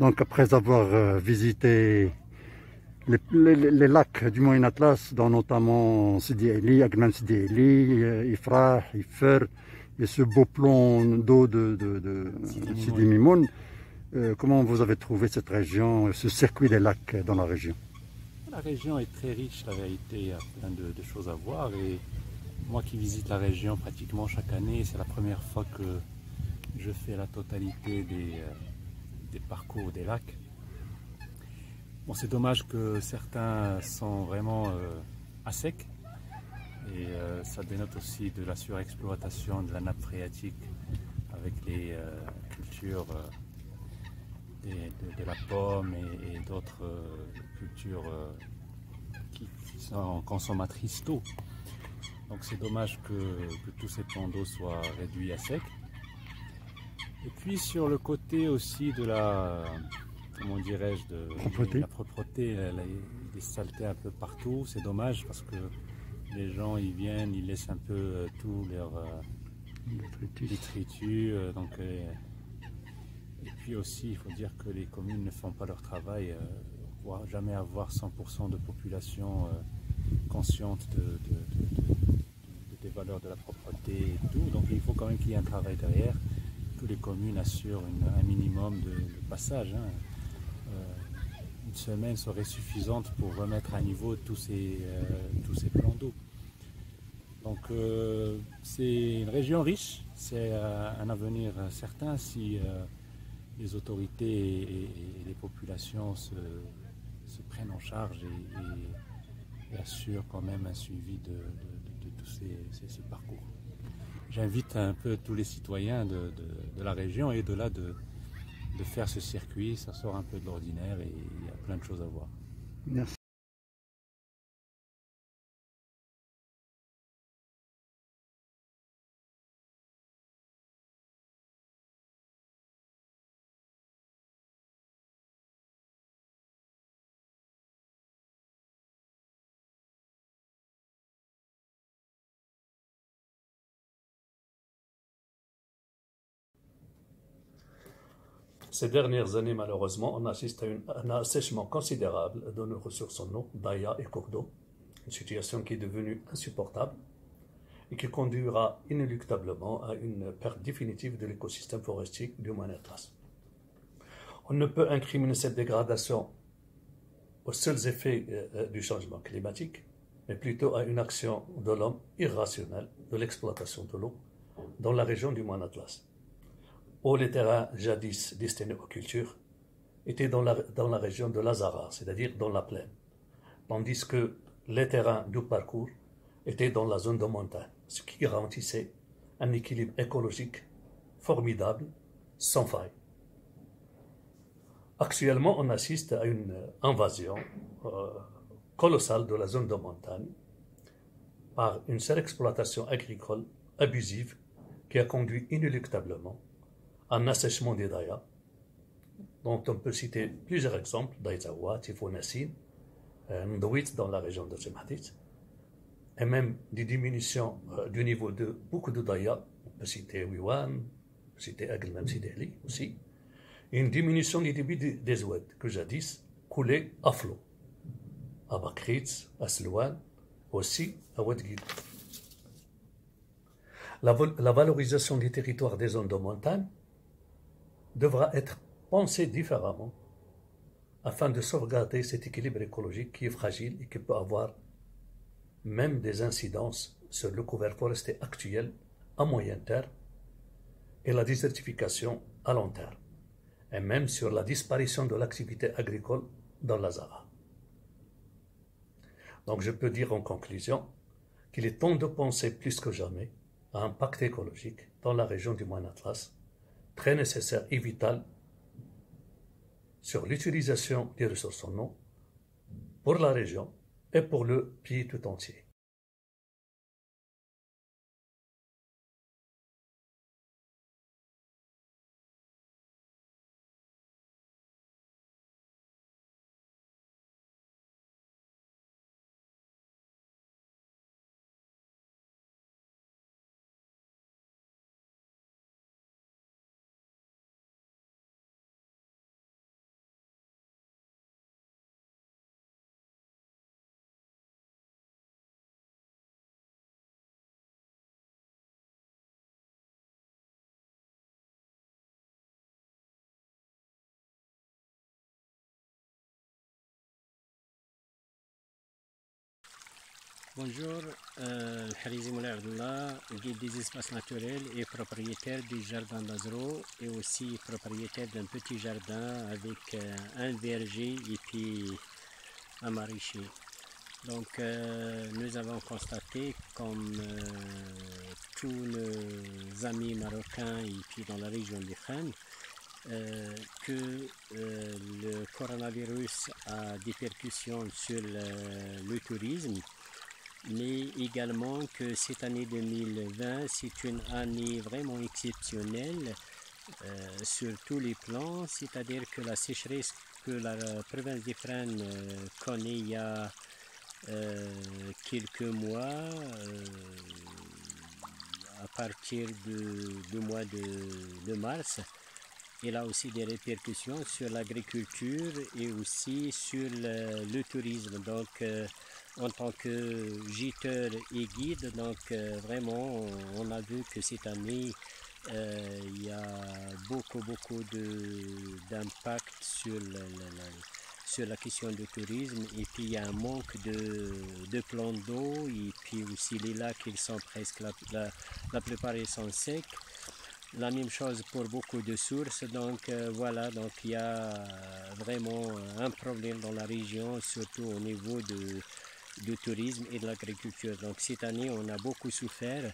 Donc après avoir visité les lacs du Moyen Atlas, dont notamment Sidi Eli, Agnan Sidi Eli, Ifrah, Ifer, et ce beau plan d'eau de Sidi Mimoun, comment vous avez trouvé cette région, ce circuit des lacs dans la région? La région est très riche, la vérité, il y a plein de choses à voir. Et moi qui visite la région pratiquement chaque année, c'est la première fois que je fais la totalité des parcours des lacs. Bon, c'est dommage que certains sont vraiment à sec, et ça dénote aussi de la surexploitation de la nappe phréatique avec les cultures de la pomme et d'autres cultures qui sont consommatrices d'eau. Donc c'est dommage que tous ces plans d'eau soient réduits à sec. Et puis sur le côté aussi de la, comment dirais-je, de la propreté, les saletés un peu partout, c'est dommage parce que les gens ils viennent, ils laissent un peu tous leurs détritus. Et puis aussi il faut dire que les communes ne font pas leur travail, on ne pourra jamais avoir 100% de population consciente des valeurs de la propreté et tout, donc il faut quand même qu'il y ait un travail derrière, que les communes assurent un minimum de passage. Une semaine serait suffisante pour remettre à niveau tous ces plans d'eau. Donc c'est une région riche, c'est un avenir certain si les autorités et les populations se prennent en charge et assurent quand même un suivi de tous ces parcours. J'invite un peu tous les citoyens de la région et au-delà de faire ce circuit, ça sort un peu de l'ordinaire et il y a plein de choses à voir. Merci. Ces dernières années, malheureusement, on assiste à un assèchement considérable de nos ressources en eau, d'Aya et cours d'eau, une situation qui est devenue insupportable et qui conduira inéluctablement à une perte définitive de l'écosystème forestier du Moyen Atlas. On ne peut incriminer cette dégradation aux seuls effets du changement climatique, mais plutôt à une action de l'homme irrationnelle de l'exploitation de l'eau dans la région du Moyen Atlas, où les terrains jadis destinés aux cultures étaient dans la région de l'Azara, c'est-à-dire dans la plaine, tandis que les terrains du parcours étaient dans la zone de montagne, ce qui garantissait un équilibre écologique formidable, sans faille. Actuellement, on assiste à une invasion colossale de la zone de montagne par une surexploitation agricole abusive qui a conduit inéluctablement à un assèchement des dayas, dont on peut citer plusieurs exemples, Daïzawa, Tifo Nassine, Ndouit dans la région de Semhatit, et même des diminutions du niveau de beaucoup de dayas, on peut citer Wiwan, on peut citer Aglmam Sideli aussi, et une diminution du débit des oueds que jadis coulaient à flot, à Bakritz, à Slouane, aussi à Ouedguil. La valorisation des territoires des zones de montagne devra être pensée différemment afin de sauvegarder cet équilibre écologique qui est fragile et qui peut avoir même des incidences sur le couvert forestier actuel à moyen terme et la désertification à long terme, et même sur la disparition de l'activité agricole dans l'Azara. Donc je peux dire en conclusion qu'il est temps de penser plus que jamais à un pacte écologique dans la région du Moyen Atlas, très nécessaire et vital sur l'utilisation des ressources en eau pour la région et pour le pays tout entier. Bonjour, Harizi Moulay Abdullah, guide des espaces naturels et propriétaire du jardin d'Azro et aussi propriétaire d'un petit jardin avec un verger et puis un maraîcher. Donc nous avons constaté, comme tous nos amis marocains et puis dans la région de Khan, que le coronavirus a des répercussions sur le tourisme, mais également que cette année 2020, c'est une année vraiment exceptionnelle sur tous les plans, c'est-à-dire que la sécheresse que la province d'Ifrane connaît il y a quelques mois, à partir du mois de mars, il a aussi des répercussions sur l'agriculture et aussi sur le tourisme. Donc, en tant que giteur et guide, donc vraiment, on a vu que cette année, il y a beaucoup d'impact sur la question du tourisme. Et puis, il y a un manque de plans d'eau. Et puis aussi, les lacs, ils sont presque, la plupart, ils sont secs. La même chose pour beaucoup de sources, donc voilà, donc il y a vraiment un problème dans la région, surtout au niveau du tourisme et de l'agriculture. Donc cette année, on a beaucoup souffert.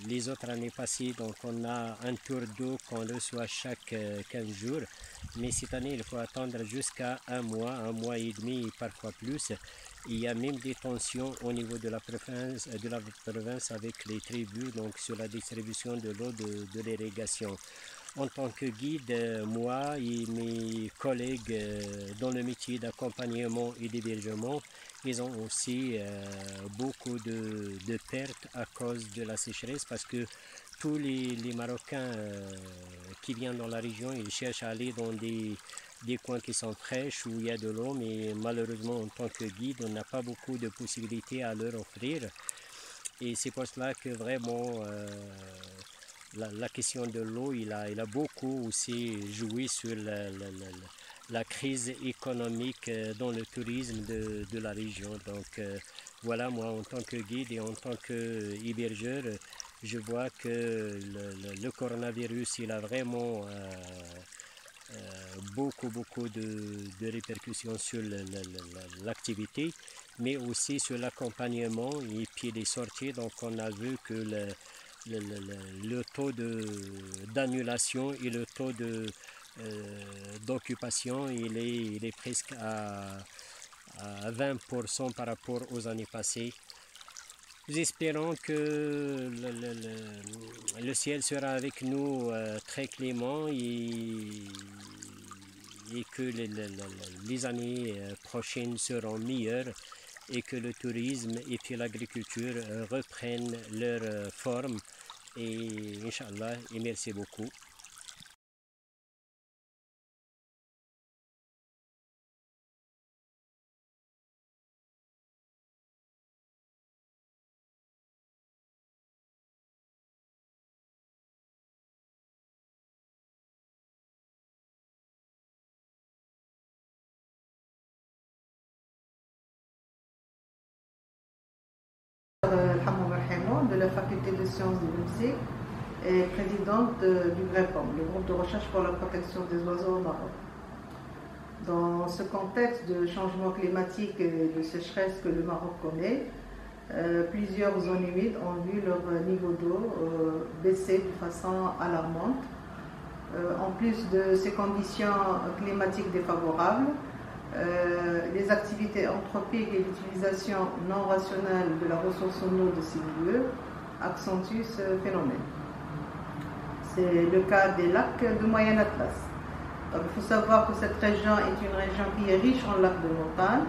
Les autres années passées, donc on a un tour d'eau qu'on reçoit chaque 15 jours, mais cette année, il faut attendre jusqu'à un mois et demi, parfois plus. Il y a même des tensions au niveau de la province avec les tribus, donc sur la distribution de l'eau de l'irrigation. En tant que guide, moi et mes collègues dans le métier d'accompagnement et d'hébergement, ils ont aussi beaucoup de pertes à cause de la sécheresse, parce que tous les Marocains qui viennent dans la région, ils cherchent à aller dans des coins qui sont fraîches où il y a de l'eau, mais malheureusement en tant que guide, on n'a pas beaucoup de possibilités à leur offrir. Et c'est pour cela que vraiment la question de l'eau, il a beaucoup aussi joué sur la crise économique dans le tourisme de la région. Donc voilà, moi en tant que guide et en tant qu'hébergeur, je vois que le coronavirus, il a vraiment beaucoup de répercussions sur l'activité, mais aussi sur l'accompagnement et puis les sorties. Donc on a vu que le taux d'annulation et le taux d'occupation, il est presque à 20% par rapport aux années passées. Nous espérons que le ciel sera avec nous très clément et que les années prochaines seront meilleures et que le tourisme et puis l'agriculture reprennent leur forme. Et Inch'Allah, et merci beaucoup. De la faculté de sciences de l'UNSI et présidente du GREPOM, le groupe de recherche pour la protection des oiseaux au Maroc. Dans ce contexte de changement climatique et de sécheresse que le Maroc connaît, plusieurs zones humides ont vu leur niveau d'eau baisser de façon alarmante. En plus de ces conditions climatiques défavorables, les activités anthropiques et l'utilisation non rationnelle de la ressource en eau de ces milieux accentuent ce phénomène. C'est le cas des lacs du Moyen Atlas. Donc, il faut savoir que cette région est une région qui est riche en lacs de montagne.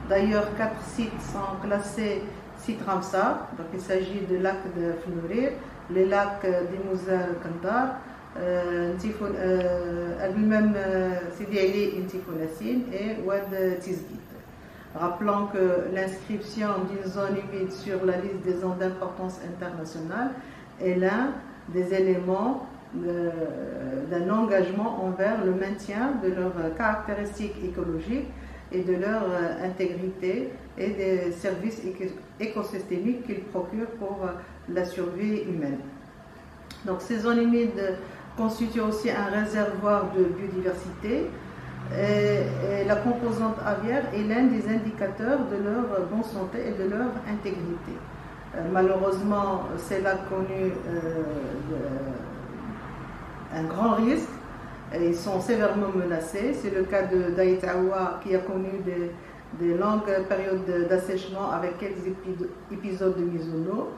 D'ailleurs, 4 sites sont classés sites Ramsar. Donc, il s'agit du lac de Fnourir, les lacs d'Imouzal Kandar, même Sidi Ali Intifonassine et Ouad Tizgit. Rappelons que l'inscription d'une zone humide sur la liste des zones d'importance internationale est l'un des éléments d'un engagement envers le maintien de leurs caractéristiques écologiques et de leur intégrité et des services écosystémiques qu'ils procurent pour la survie humaine. Donc ces zones humides constituent aussi un réservoir de biodiversité et la composante aviaire est l'un des indicateurs de leur bonne santé et de leur intégrité. Malheureusement, ces lacs connus un grand risque. Ils sont sévèrement menacés. C'est le cas de Daïtaoua qui a connu des longues périodes d'assèchement avec quelques épisodes de mise en eau.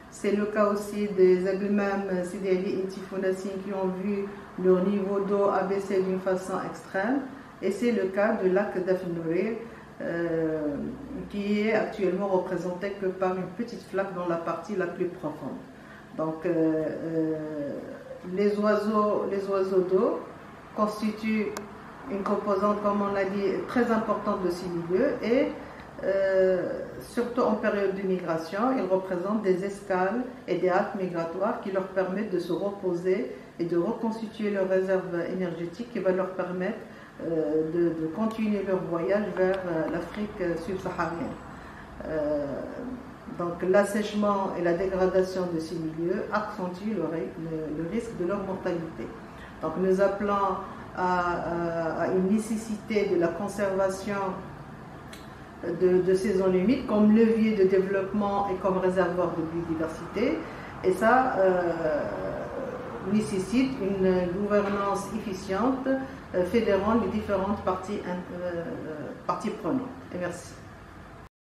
C'est le cas aussi des Aghlmam, Sidi Ali et Tifounassin qui ont vu leur niveau d'eau abaisser d'une façon extrême. Et c'est le cas du lac Dafnouri qui est actuellement représenté que par une petite flaque dans la partie la plus profonde. Donc les oiseaux d'eau constituent une composante, comme on l'a dit, très importante de ces milieux et surtout en période de migration, ils représentent des escales et des haltes migratoires qui leur permettent de se reposer et de reconstituer leurs réserves énergétiques qui va leur permettre de continuer leur voyage vers l'Afrique subsaharienne. Donc l'assèchement et la dégradation de ces milieux accentuent le risque de leur mortalité. Donc nous appelons à une nécessité de la conservation de ces zones humides comme levier de développement et comme réservoir de biodiversité. Et ça nécessite une gouvernance efficiente fédérant les différentes parties prenantes. Et merci.